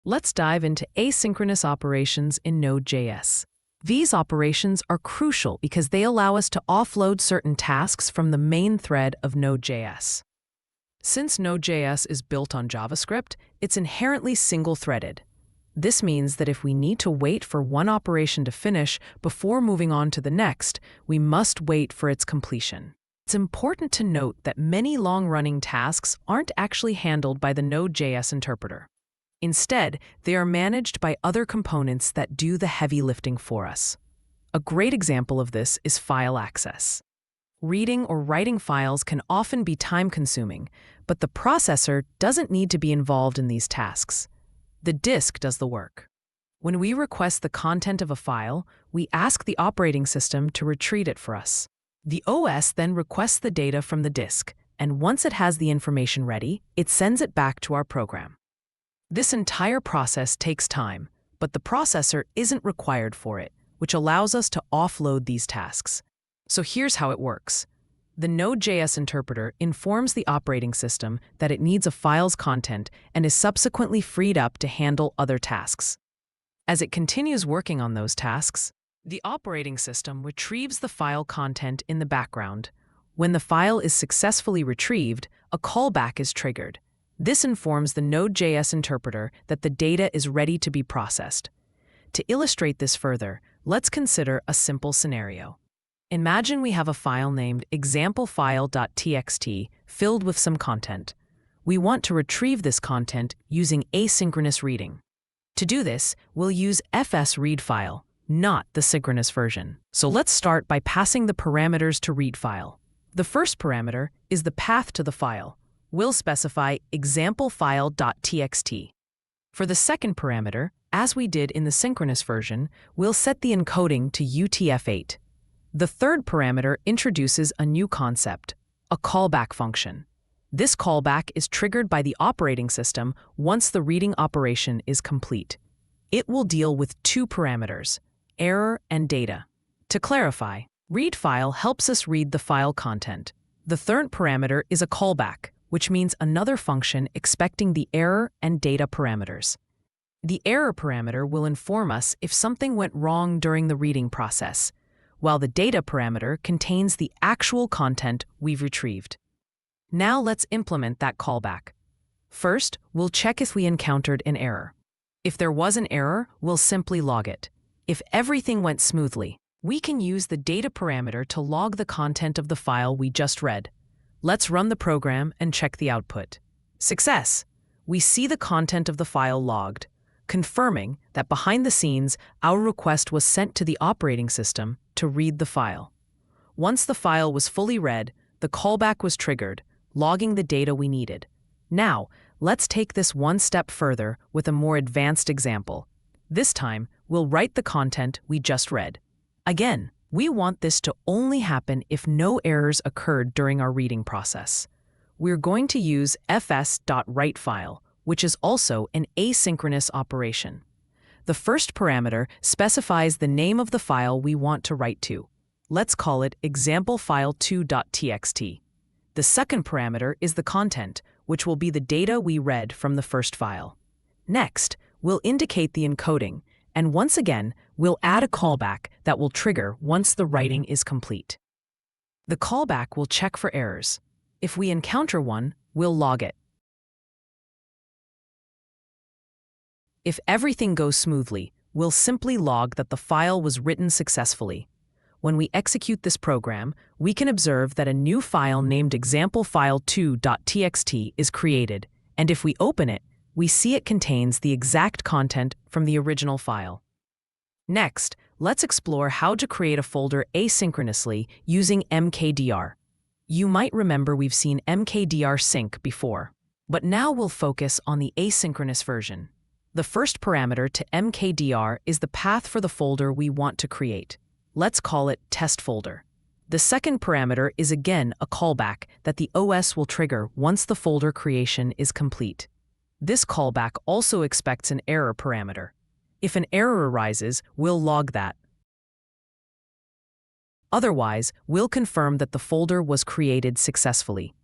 Let's dive into asynchronous operations in Node.js. These operations are crucial because they allow us to offload certain tasks from the main thread of Node.js. Since Node.js is built on JavaScript, it's inherently single-threaded. This means that if we need to wait for one operation to finish before moving on to the next, we must wait for its completion. It's important to note that many long-running tasks aren't actually handled by the Node.js interpreter. Instead, they are managed by other components that do the heavy lifting for us. A great example of this is file access. Reading or writing files can often be time-consuming, but the processor doesn't need to be involved in these tasks. The disk does the work. When we request the content of a file, we ask the operating system to retrieve it for us. The OS then requests the data from the disk, and once it has the information ready, it sends it back to our program. This entire process takes time, but the processor isn't required for it, which allows us to offload these tasks. So here's how it works. The Node.js interpreter informs the operating system that it needs a file's content and is subsequently freed up to handle other tasks. As it continues working on those tasks, the operating system retrieves the file content in the background. When the file is successfully retrieved, a callback is triggered. This informs the Node.js interpreter that the data is ready to be processed. To illustrate this further, let's consider a simple scenario. Imagine we have a file named examplefile.txt filled with some content. We want to retrieve this content using asynchronous reading. To do this, we'll use fs_readFile, not the synchronous version. So let's start by passing the parameters to readFile. The first parameter is the path to the file. We'll specify examplefile.txt. For the second parameter, as we did in the synchronous version, we'll set the encoding to UTF-8. The third parameter introduces a new concept, a callback function. This callback is triggered by the operating system once the reading operation is complete. It will deal with two parameters, error and data. To clarify, readFile helps us read the file content. The third parameter is a callback, which means another function expecting the error and data parameters. The error parameter will inform us if something went wrong during the reading process, while the data parameter contains the actual content we've retrieved. Now let's implement that callback. First, we'll check if we encountered an error. If there was an error, we'll simply log it. If everything went smoothly, we can use the data parameter to log the content of the file we just read. Let's run the program and check the output. Success! We see the content of the file logged, confirming that behind the scenes, our request was sent to the operating system to read the file. Once the file was fully read, the callback was triggered, logging the data we needed. Now, let's take this one step further with a more advanced example. This time, we'll write the content we just read. Again, we want this to only happen if no errors occurred during our reading process. We're going to use fs.writeFile, which is also an asynchronous operation. The first parameter specifies the name of the file we want to write to. Let's call it examplefile2.txt. The second parameter is the content, which will be the data we read from the first file. Next, we'll indicate the encoding, and once again, we'll add a callback that will trigger once the writing is complete. The callback will check for errors. If we encounter one, we'll log it. If everything goes smoothly, we'll simply log that the file was written successfully. When we execute this program, we can observe that a new file named examplefile2.txt is created, and if we open it, we see it contains the exact content from the original file. Next, let's explore how to create a folder asynchronously using mkdir. You might remember we've seen mkdir sync before, but now we'll focus on the asynchronous version. The first parameter to mkdir is the path for the folder we want to create. Let's call it test folder. The second parameter is again a callback that the OS will trigger once the folder creation is complete. This callback also expects an error parameter. If an error arises, we'll log that. Otherwise, we'll confirm that the folder was created successfully.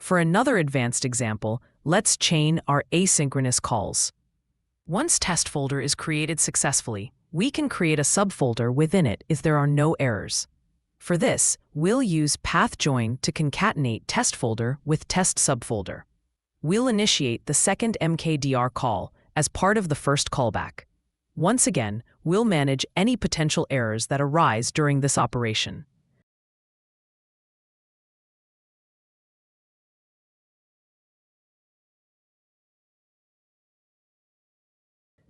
For another advanced example, let's chain our asynchronous calls. Once test folder is created successfully, we can create a subfolder within it if there are no errors. For this, we'll use path join to concatenate test folder with test subfolder. We'll initiate the second mkdir call as part of the first callback. Once again, we'll manage any potential errors that arise during this operation.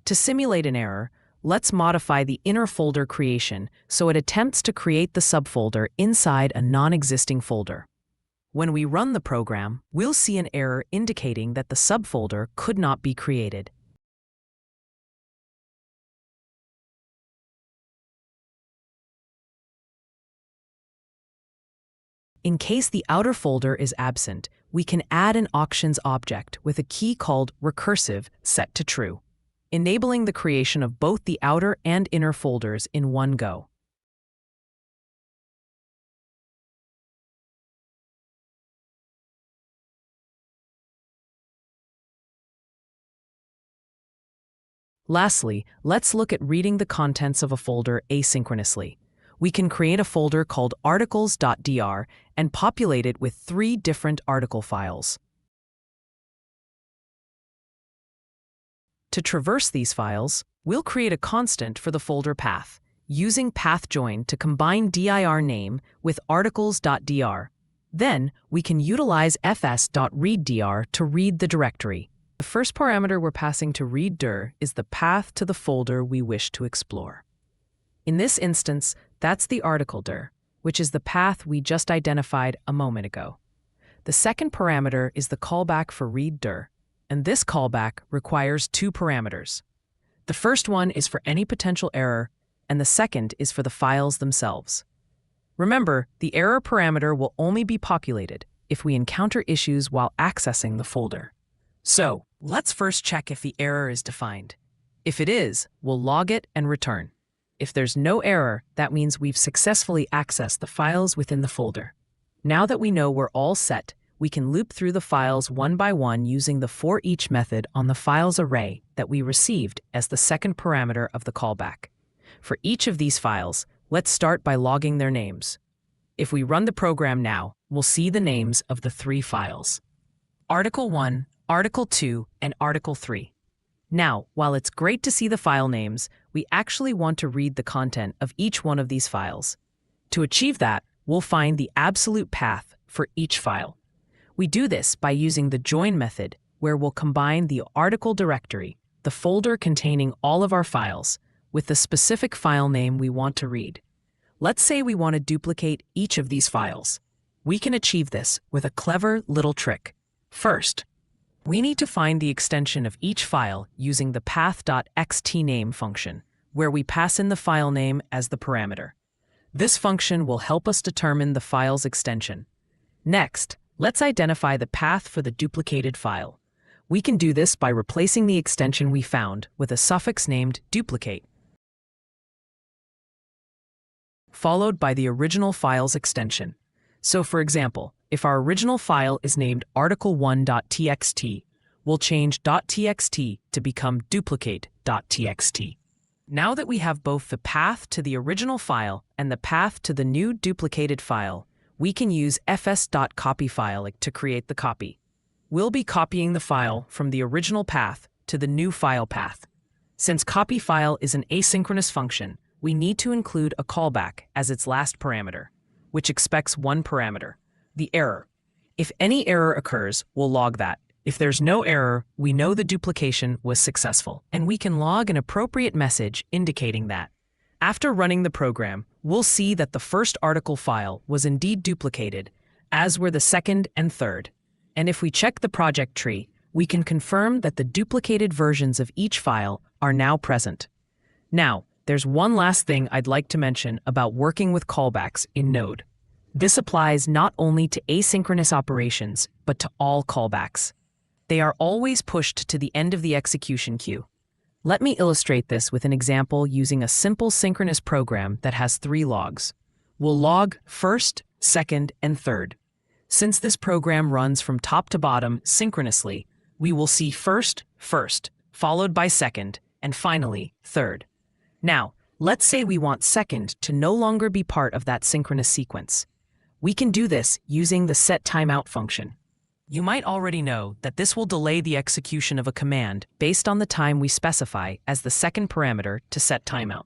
To simulate an error, let's modify the inner folder creation so it attempts to create the subfolder inside a non-existing folder. When we run the program, we'll see an error indicating that the subfolder could not be created. In case the outer folder is absent, we can add an auctions object with a key called recursive set to true, enabling the creation of both the outer and inner folders in one go. Lastly, let's look at reading the contents of a folder asynchronously. We can create a folder called articles.dr and populate it with 3 different article files. To traverse these files, we'll create a constant for the folder path, using path join to combine dir name with articles.dr. Then, we can utilize fs.readdir to read the directory. The first parameter we're passing to readdir is the path to the folder we wish to explore. In this instance, that's the article dir, which is the path we just identified a moment ago. The second parameter is the callback for readdir, and this callback requires 2 parameters. The first one is for any potential error, and the second is for the files themselves. Remember, the error parameter will only be populated if we encounter issues while accessing the folder. So, let's first check if the error is defined. If it is, we'll log it and return. If there's no error, that means we've successfully accessed the files within the folder. Now that we know we're all set, we can loop through the files one by one using the for-each method on the files array that we received as the second parameter of the callback. For each of these files, let's start by logging their names. If we run the program now, we'll see the names of the 3 files: Article 1, Article 2, and Article 3. Now, while it's great to see the file names, we actually want to read the content of each one of these files. To achieve that, we'll find the absolute path for each file. We do this by using the join method, where we'll combine the article directory, the folder containing all of our files, with the specific file name we want to read. Let's say we want to duplicate each of these files. We can achieve this with a clever little trick. First, we need to find the extension of each file using the path.xtname function, where we pass in the file name as the parameter. This function will help us determine the file's extension. Next, let's identify the path for the duplicated file. We can do this by replacing the extension we found with a suffix named duplicate, followed by the original file's extension. So for example, if our original file is named article1.txt, we'll change .txt to become duplicate.txt. Now that we have both the path to the original file and the path to the new duplicated file, we can use fs.copyFile to create the copy. We'll be copying the file from the original path to the new file path. Since copyFile is an asynchronous function, we need to include a callback as its last parameter, which expects 1 parameter, the error. If any error occurs, we'll log that. If there's no error, we know the duplication was successful, and we can log an appropriate message indicating that. After running the program, we'll see that the first article file was indeed duplicated, as were the second and third. And if we check the project tree, we can confirm that the duplicated versions of each file are now present. Now, there's one last thing I'd like to mention about working with callbacks in Node. This applies not only to asynchronous operations, but to all callbacks. They are always pushed to the end of the execution queue. Let me illustrate this with an example using a simple synchronous program that has 3 logs. We'll log first, second, and third. Since this program runs from top to bottom synchronously, we will see first, followed by second, and finally, third. Now, let's say we want second to no longer be part of that synchronous sequence. We can do this using the setTimeout function. You might already know that this will delay the execution of a command based on the time we specify as the second parameter to set timeout.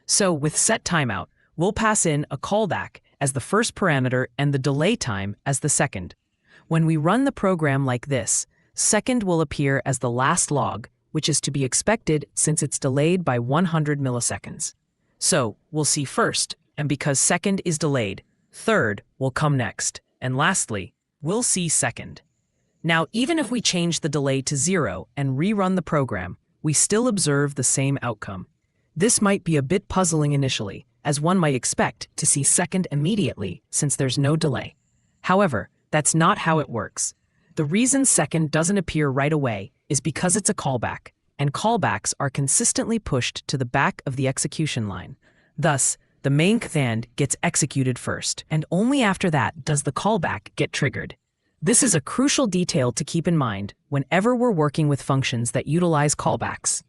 So with setTimeout, we'll pass in a callback as the first parameter and the delay time as the second. When we run the program like this, second will appear as the last log, which is to be expected since it's delayed by 100 milliseconds. So we'll see first, and because second is delayed, third will come next, and lastly, we'll see second. Now, even if we change the delay to 0 and rerun the program, we still observe the same outcome. This might be a bit puzzling initially, as one might expect to see second immediately since there's no delay. However, that's not how it works. The reason second doesn't appear right away is because it's a callback, and callbacks are consistently pushed to the back of the execution line. Thus, the main command gets executed first, and only after that does the callback get triggered. This is a crucial detail to keep in mind whenever we're working with functions that utilize callbacks.